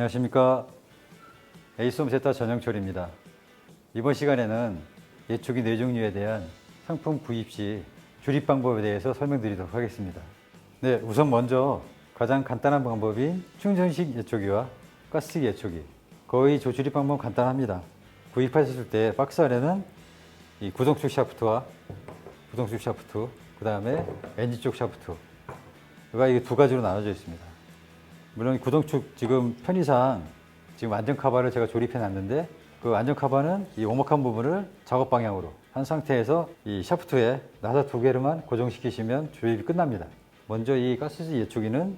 안녕하십니까. 에이스홈 세타 전영철입니다. 이번 시간에는 예초기 네 종류에 대한 상품 구입 시 조립 방법에 대해서 설명드리도록 하겠습니다. 네, 우선 먼저 가장 간단한 방법인 충전식 예초기와 가스식 예초기. 거의 조립 방법은 간단합니다. 구입하셨을 때 박스 안에는 이 구동축 샤프트와 구동축 샤프트, 그 다음에 엔진 쪽 샤프트가 이게 두 가지로 나눠져 있습니다. 물론 구동축 지금 편의상 지금 안전 카바를 제가 조립해 놨는데 그 안전 카바는 이 오목한 부분을 작업 방향으로 한 상태에서 이 샤프트에 나사 두 개로만 고정시키시면 조립이 끝납니다. 먼저 이 가스식 예초기는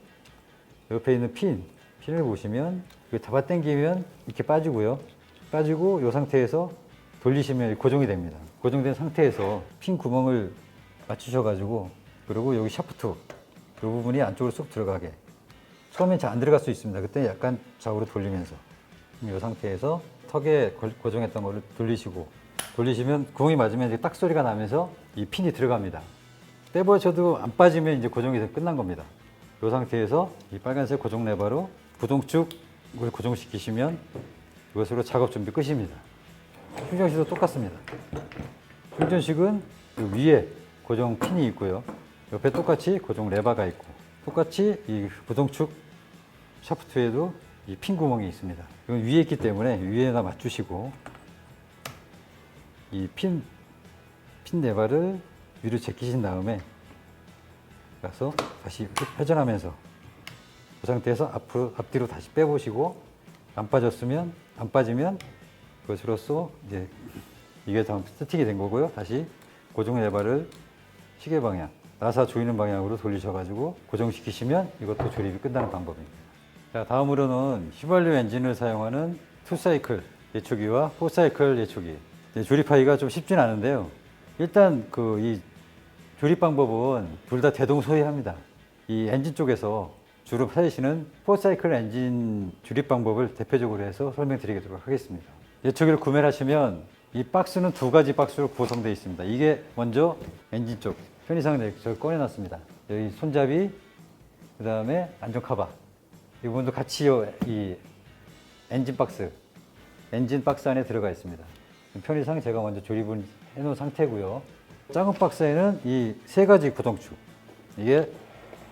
옆에 있는 핀을 보시면 잡아 당기면 이렇게 빠지고요. 빠지고 이 상태에서 돌리시면 고정이 됩니다. 고정된 상태에서 핀 구멍을 맞추셔가지고 그리고 여기 샤프트 이 부분이 안쪽으로 쏙 들어가게. 처음엔 잘 안 들어갈 수 있습니다. 그때 약간 좌우로 돌리면서 이 상태에서 턱에 고정했던 거를 돌리시면 구멍이 맞으면 이제 딱 소리가 나면서 이 핀이 들어갑니다. 떼버쳐도 안 빠지면 이제 고정이 끝난 겁니다. 이 상태에서 이 빨간색 고정 레버로 구동축을 고정시키시면 이것으로 작업 준비 끝입니다. 충전식도 똑같습니다. 충전식은 위에 고정 핀이 있고요. 옆에 똑같이 고정 레버가 있고 똑같이 이 구동축 샤프트에도 이 핀 구멍이 있습니다. 이건 위에 있기 때문에 위에다 맞추시고 이 핀 레버를 위로 제끼신 다음에 가서 다시 회전하면서 그 상태에서 앞뒤로 다시 빼보시고 안 빠지면 그것으로써 이제 이게 다 세팅이 된 거고요. 다시 고정 레버를 시계 방향, 나사 조이는 방향으로 돌리셔가지고 고정시키시면 이것도 조립이 끝나는 방법입니다. 자, 다음으로는 휘발유 엔진을 사용하는 2사이클 예초기와 4사이클 예초기. 조립하기가 좀 쉽진 않은데요. 일단 이 조립 방법은 둘 다 대동소이합니다. 이 엔진 쪽에서 주로 사시는 4사이클 엔진 조립 방법을 대표적으로 해서 설명드리도록 하겠습니다. 예초기를 구매를 하시면 이 박스는 두 가지 박스로 구성되어 있습니다. 이게 먼저 엔진 쪽 편의상 제가 꺼내놨습니다. 여기 손잡이, 그 다음에 안전 카바. 이 부분도 같이 이 엔진 박스 안에 들어가 있습니다. 편의상 제가 먼저 조립을 해놓은 상태고요. 작은 박스에는 이 세 가지 구동축. 이게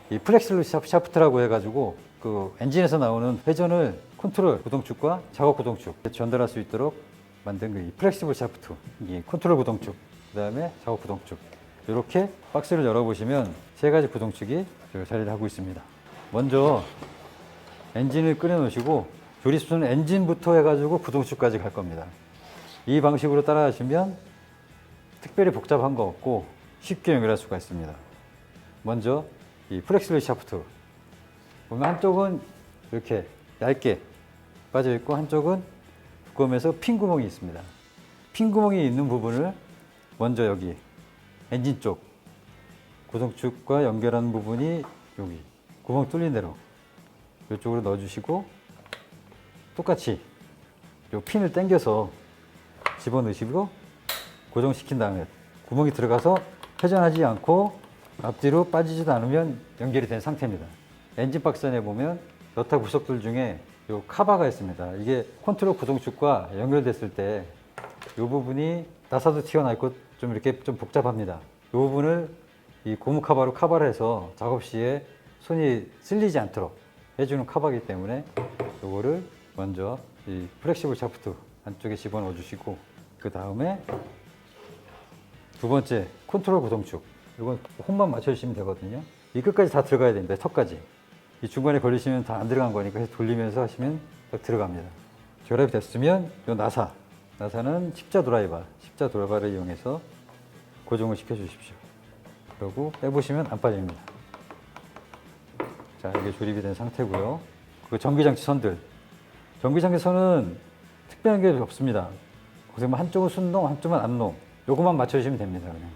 이 플렉슬 샤프트라고 해가지고 그 엔진에서 나오는 회전을 컨트롤 구동축과 작업 구동축 전달할 수 있도록 만든 이 플렉시블 샤프트, 이 컨트롤 구동축, 그 다음에 작업 구동축. 이렇게 박스를 열어보시면 세 가지 구동축이 자리를 하고 있습니다. 먼저 엔진을 꺼내 놓으시고 조립수는 엔진부터 해가지고 구동축까지 갈 겁니다. 이 방식으로 따라 하시면 특별히 복잡한 거 없고 쉽게 연결할 수가 있습니다. 먼저 이 플렉시블 샤프트 보면 한쪽은 이렇게 얇게 빠져 있고 한쪽은 두꺼우면서 핀 구멍이 있습니다. 핀 구멍이 있는 부분을 먼저 여기 엔진 쪽 구동축과 연결하는 부분이 여기 구멍 뚫린 대로 이쪽으로 넣어주시고 똑같이 이 핀을 당겨서 집어넣으시고 고정시킨 다음에 구멍이 들어가서 회전하지 않고 앞뒤로 빠지지도 않으면 연결이 된 상태입니다. 엔진 박스 안에 보면 여타 부속들 중에 이 카바가 있습니다. 이게 컨트롤 구동축과 연결됐을 때 이 부분이 나사도 튀어나와 있고 좀 이렇게 좀 복잡합니다. 이 부분을 이 고무 카바로 커버를 해서 작업 시에 손이 쓸리지 않도록 해주는 카바이기 때문에 이거를 먼저 이 플렉시블 샤프트 안쪽에 집어넣어 주시고 그 다음에 두 번째 컨트롤 구동축 이건 홈만 맞춰주시면 되거든요. 이 끝까지 다 들어가야 됩니다. 턱까지. 이 중간에 걸리시면 다 안 들어간 거니까 돌리면서 하시면 딱 들어갑니다. 결합이 됐으면 이 나사는 십자 드라이버를 이용해서 고정을 시켜 주십시오. 그리고 빼보시면 안 빠집니다. 자, 이게 조립이 된 상태고요. 그 전기장치 선들. 전기장치 선은 특별한 게 없습니다. 그래서 한쪽은 순놈, 한쪽은 안놈. 요것만 맞춰주시면 됩니다. 그냥.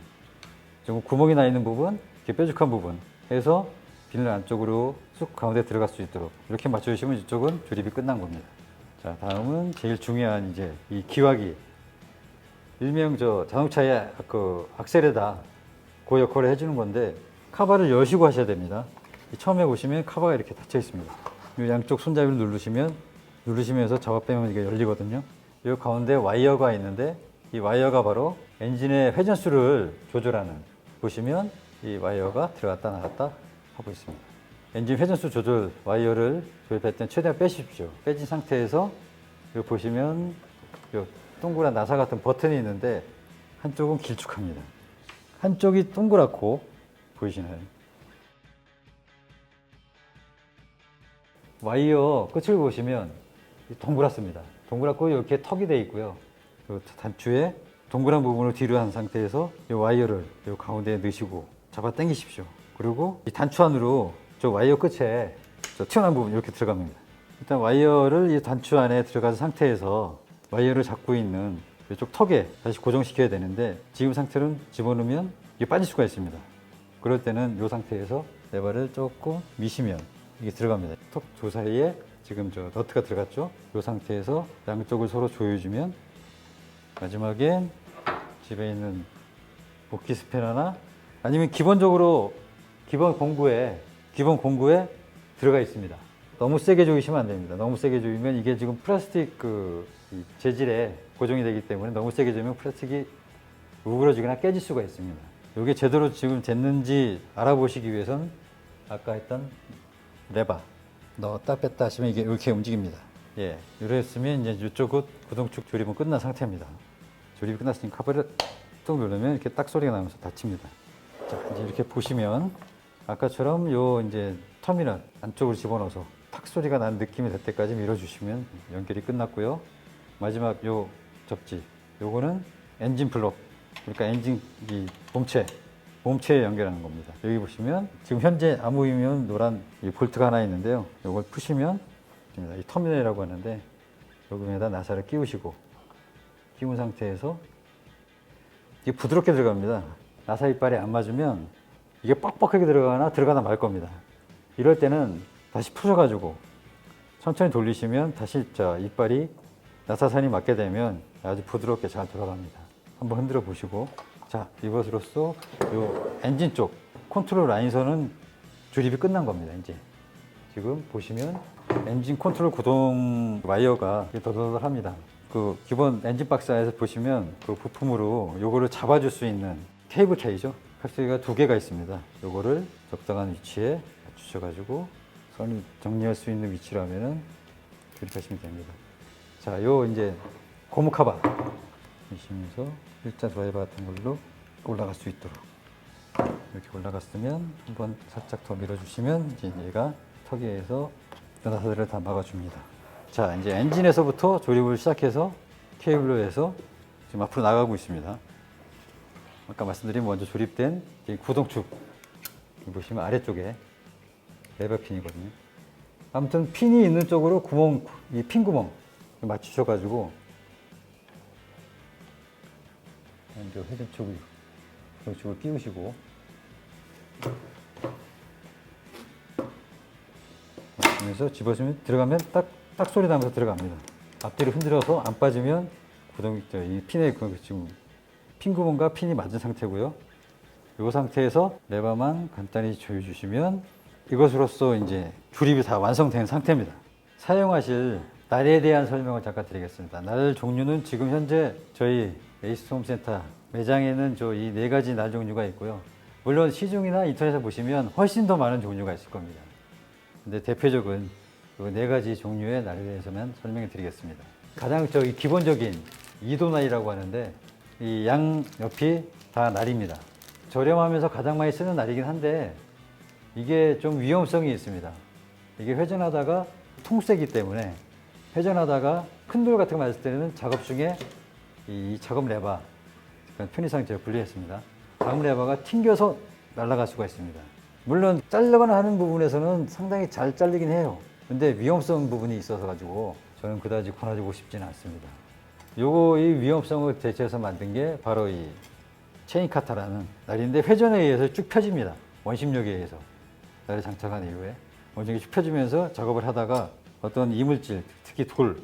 좀 구멍이 나 있는 부분, 이렇게 뾰족한 부분 해서 비늘 안쪽으로 쑥 가운데 들어갈 수 있도록 이렇게 맞춰주시면 이쪽은 조립이 끝난 겁니다. 자, 다음은 제일 중요한 이제 이 기화기. 일명 자동차의 그 악셀에다 그 역할을 해주는 건데 카바를 여시고 하셔야 됩니다. 처음에 보시면 카바가 이렇게 닫혀 있습니다. 이 양쪽 손잡이를 누르시면 누르시면서 잡아 빼면 이게 열리거든요. 이 가운데 와이어가 있는데 이 와이어가 바로 엔진의 회전수를 조절하는, 보시면 이 와이어가 들어갔다 나갔다 하고 있습니다. 엔진 회전수 조절 와이어를 조립할 때는 최대한 빼십시오. 빼진 상태에서 여기 보시면 이 동그란 나사 같은 버튼이 있는데 한쪽은 길쭉합니다. 한쪽이 동그랗고 보이시나요? 와이어 끝을 보시면 동그랗습니다. 동그랗고 이렇게 턱이 되어 있고요. 이 단추에 동그란 부분을 뒤로 한 상태에서 이 와이어를 이 가운데에 넣으시고 잡아 당기십시오. 그리고 이 단추 안으로 저 와이어 끝에 저 튀어나온 부분 이렇게 들어갑니다. 일단 와이어를 이 단추 안에 들어간 상태에서 와이어를 잡고 있는 이쪽 턱에 다시 고정시켜야 되는데 지금 상태로는 집어넣으면 이게 빠질 수가 있습니다. 그럴 때는 이 상태에서 레버를 조금 미시면 이게 들어갑니다. 턱 두 사이에 지금 저 너트가 들어갔죠? 이 상태에서 양쪽을 서로 조여주면 마지막엔 집에 있는 복귀 스패너나 아니면 기본적으로 기본 공구에 들어가 있습니다. 너무 세게 조이시면 안 됩니다. 너무 세게 조이면 이게 지금 플라스틱 이 재질에 고정이 되기 때문에 너무 세게 조이면 플라스틱이 우그러지거나 깨질 수가 있습니다. 이게 제대로 지금 됐는지 알아보시기 위해서는 아까 했던 레버 넣었다 뺐다 하시면 이게 이렇게 움직입니다. 예, 이랬으면 이제 이쪽 구동축 조립은 끝난 상태입니다. 조립이 끝났으니까 카바를 뚝 누르면 이렇게 딱 소리가 나면서 닫힙니다. 자, 이제 이렇게 보시면 아까처럼 요 이제 터미널 안쪽으로 집어넣어서 탁 소리가 나는 느낌이 될 때까지 밀어주시면 연결이 끝났고요. 마지막 요 접지, 요거는 엔진 블록, 그러니까 엔진 이 몸체에 연결하는 겁니다. 여기 보시면 지금 현재 아무이면 노란 이 볼트가 하나 있는데요. 요걸 푸시면 이 터미널이라고 하는데 여기에다 나사를 끼우시고 끼운 상태에서 이게 부드럽게 들어갑니다. 나사 이빨이 안 맞으면 이게 뻑뻑하게 들어가다 말 겁니다. 이럴 때는 다시 푸셔가지고 천천히 돌리시면 다시 이빨이 나사선이 맞게 되면 아주 부드럽게 잘 들어갑니다. 한번 흔들어 보시고, 자, 이것으로써 요 엔진 쪽 컨트롤 라인선은 조립이 끝난 겁니다. 이제 지금 보시면 엔진 컨트롤 구동 와이어가 더더더합니다. 그 기본 엔진 박스 안에서 보시면 그 부품으로 요거를 잡아줄 수 있는 케이블 타이죠. caps가 두 개가 있습니다. 요거를 적당한 위치에 맞추셔가지고 선이 정리할 수 있는 위치로 하면은 조립하시면 됩니다. 자, 요 이제 고무 카바 보시면서 일자 드라이버 같은 걸로 올라갈 수 있도록 이렇게 올라갔으면 한번 살짝 더 밀어주시면 이제 얘가 턱에서 나사들을 다 막아줍니다. 자, 이제 엔진에서부터 조립을 시작해서 케이블로 해서 지금 앞으로 나가고 있습니다. 아까 말씀드린 먼저 조립된 구동축 보시면 아래쪽에 레버 핀이거든요. 아무튼 핀이 있는 쪽으로 구멍, 이 핀 구멍 맞추셔가지고 이제 회전축을 이쪽을 끼우시고 그래서 집어주면 들어가면 딱 소리 나면서 들어갑니다. 앞뒤로 흔들어서 안 빠지면 구동, 이 핀에 지금 핀 구멍과 핀이 맞은 상태고요. 이 상태에서 레버만 간단히 조여주시면 이것으로써 이제 조립이 다 완성된 상태입니다. 사용하실 날에 대한 설명을 잠깐 드리겠습니다. 날 종류는 지금 현재 저희 에이스 홈센터 매장에는 이 네 가지 날 종류가 있고요. 물론 시중이나 인터넷에 보시면 훨씬 더 많은 종류가 있을 겁니다. 근데 대표적인 그 네 가지 종류의 날에 대해서만 설명해 드리겠습니다. 가장 기본적인 이도날이라고 하는데 이 양 옆이 다 날입니다. 저렴하면서 가장 많이 쓰는 날이긴 한데 이게 좀 위험성이 있습니다. 이게 회전하다가 통세기 때문에 회전하다가 큰 돌 같은 거 맞을 때는 작업 중에 이 작업 레버, 편의상 제가 분리했습니다. 작업 레버가 튕겨서 날아갈 수가 있습니다. 물론 자르거나 하는 부분에서는 상당히 잘 잘리긴 해요. 근데 위험성 부분이 있어서 가지고 저는 그다지 권해주고 싶지는 않습니다. 이 위험성을 대체해서 만든 게 바로 이 체인 카타라는 날인데 회전에 의해서 쭉 펴집니다. 원심력에 의해서 날을 장착한 이후에 원심력이 쭉 펴지면서 작업을 하다가 어떤 이물질, 특히 돌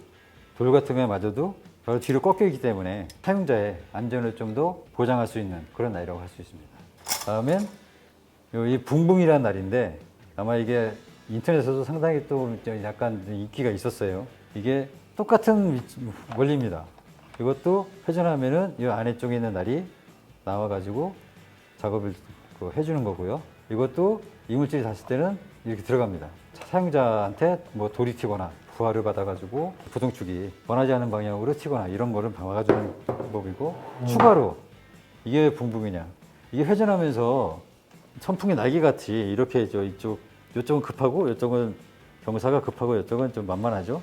같은 거에 맞아도 바로 뒤로 꺾여 있기 때문에 사용자의 안전을 좀 더 보장할 수 있는 그런 날이라고 할 수 있습니다. 다음엔 이 붕붕이라는 날인데 아마 이게 인터넷에서도 상당히 또 약간 인기가 있었어요. 이게 똑같은 원리입니다. 이것도 회전하면은 이 안에 쪽에 있는 날이 나와가지고 작업을 해주는 거고요. 이것도 이물질이 닿았을 때는 이렇게 들어갑니다. 사용자한테 뭐 돌이 튀거나 부하를 받아가지고 고정축이 원하지 않는 방향으로 튀거나 이런 거를 막아주는 방법이고, 추가로 이게 붕붕이냐, 이게 회전하면서 선풍기 날개같이 이렇게 이쪽은 급하고 이쪽은 경사가 급하고 이쪽은 좀 만만하죠.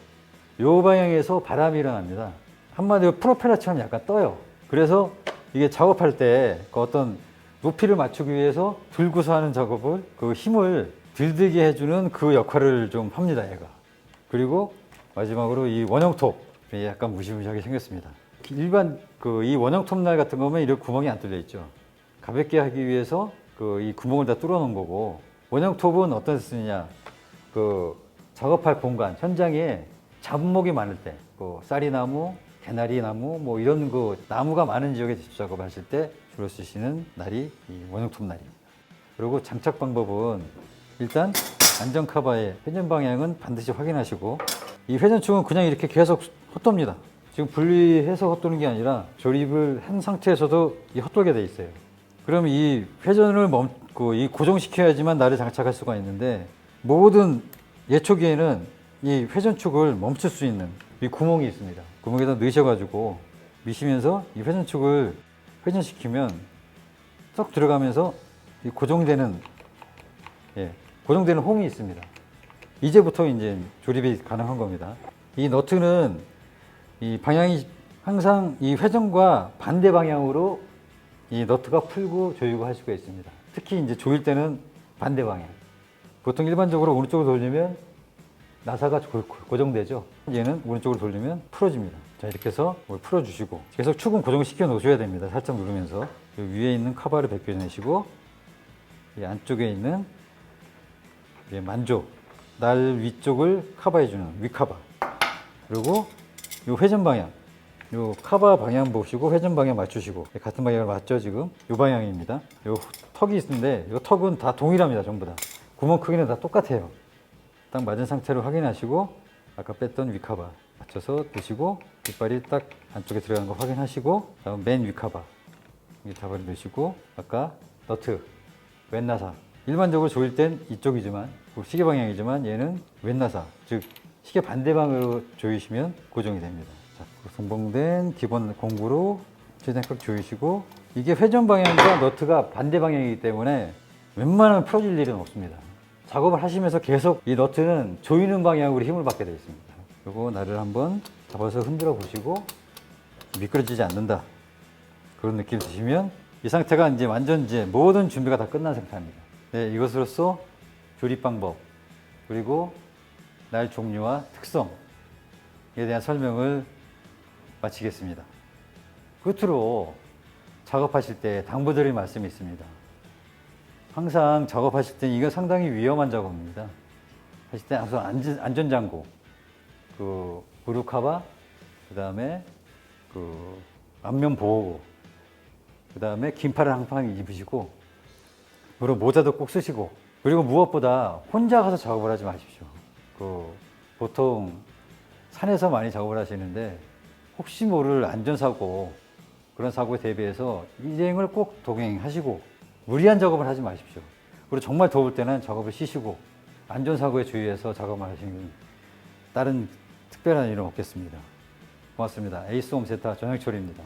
요 방향에서 바람이 일어납니다. 한마디로 프로펠러처럼 약간 떠요. 그래서 이게 작업할 때 그 어떤 높이를 맞추기 위해서 들고서 하는 작업을, 그 힘을 들들게 해주는 그 역할을 좀 합니다, 얘가. 그리고 마지막으로 이 원형톱, 약간 무시무시하게 생겼습니다. 일반 이 원형톱 날 같은 거면 이렇게 구멍이 안 뚫려 있죠. 가볍게 하기 위해서 이 구멍을 다 뚫어 놓은 거고, 원형톱은 어떤 데 쓰느냐, 작업할 공간, 현장에 잡목이 많을 때, 쌀이나무, 개나리 나무, 뭐 이런 나무가 많은 지역에 제초 작업을 하실 때 주로 쓰시는 날이 이 원형톱 날입니다. 그리고 장착 방법은 일단 안전 카바의 회전 방향은 반드시 확인하시고, 이 회전축은 그냥 이렇게 계속 헛돕니다. 지금 분리해서 헛도는 게 아니라 조립을 한 상태에서도 헛돌게 돼 있어요. 그럼 이 회전을 이 고정시켜야지만 날을 장착할 수가 있는데, 모든 예초기에는 이 회전축을 멈출 수 있는 이 구멍이 있습니다. 구멍에다 넣으셔가지고 미시면서 이 회전축을 회전시키면 쏙 들어가면서 이 고정되는 홈이 있습니다. 이제부터 이제 조립이 가능한 겁니다. 이 너트는 이 방향이 항상 이 회전과 반대 방향으로 이 너트가 풀고 조이고 할 수가 있습니다. 특히 이제 조일 때는 반대 방향. 보통 일반적으로 오른쪽으로 돌리면 나사가 고정되죠. 얘는 오른쪽으로 돌리면 풀어집니다. 자, 이렇게 해서 풀어주시고 계속 축은 고정시켜 놓으셔야 됩니다. 살짝 누르면서 위에 있는 카바를 벗겨내시고, 이 안쪽에 있는 만조, 날 위쪽을 커버해주는 위카바, 그리고 이 회전 방향, 이 카바 방향 보시고 회전 방향 맞추시고, 같은 방향을 맞죠. 지금 이 방향입니다. 이 턱이 있는데 이 턱은 다 동일합니다. 전부 다 구멍 크기는 다 똑같아요. 딱 맞은 상태로 확인하시고, 아까 뺐던 위카바 맞춰서 드시고, 뒷발이 딱 안쪽에 들어가는 거 확인하시고, 다음 맨 위카바 잡아를 넣으시고, 아까 너트 왼나사, 일반적으로 조일 땐 이쪽이지만 시계 방향이지만 얘는 왼나사, 즉 시계 반대방으로 조이시면 고정이 됩니다. 자, 성공된 기본 공구로 최대한 꽉 조이시고, 이게 회전 방향과 너트가 반대 방향이기 때문에 웬만하면 풀어질 일은 없습니다. 작업을 하시면서 계속 이 너트는 조이는 방향으로 힘을 받게 되어 있습니다. 그리고 나를 한번 잡아서 흔들어 보시고 미끄러지지 않는다, 그런 느낌 드시면 이 상태가 이제 완전 모든 준비가 다 끝난 상태입니다. 네, 이것으로써 조립 방법, 그리고 날 종류와 특성에 대한 설명을 마치겠습니다. 끝으로 작업하실 때 당부드릴 말씀이 있습니다. 항상 작업하실 때 이거 상당히 위험한 작업입니다. 하실 때 항상 안전장구, 브루카바, 그 다음에 안면 보호구, 그 다음에 긴팔을 항상 입으시고, 그리고 모자도 꼭 쓰시고, 그리고 무엇보다 혼자 가서 작업을 하지 마십시오. 보통 산에서 많이 작업을 하시는데 혹시 모를 안전사고, 그런 사고에 대비해서 일행을 꼭 동행하시고 무리한 작업을 하지 마십시오. 그리고 정말 더울 때는 작업을 쉬시고 안전사고에 주의해서 작업을 하시면 다른 특별한 일은 없겠습니다. 고맙습니다. 에이스홈센터 전혁철입니다.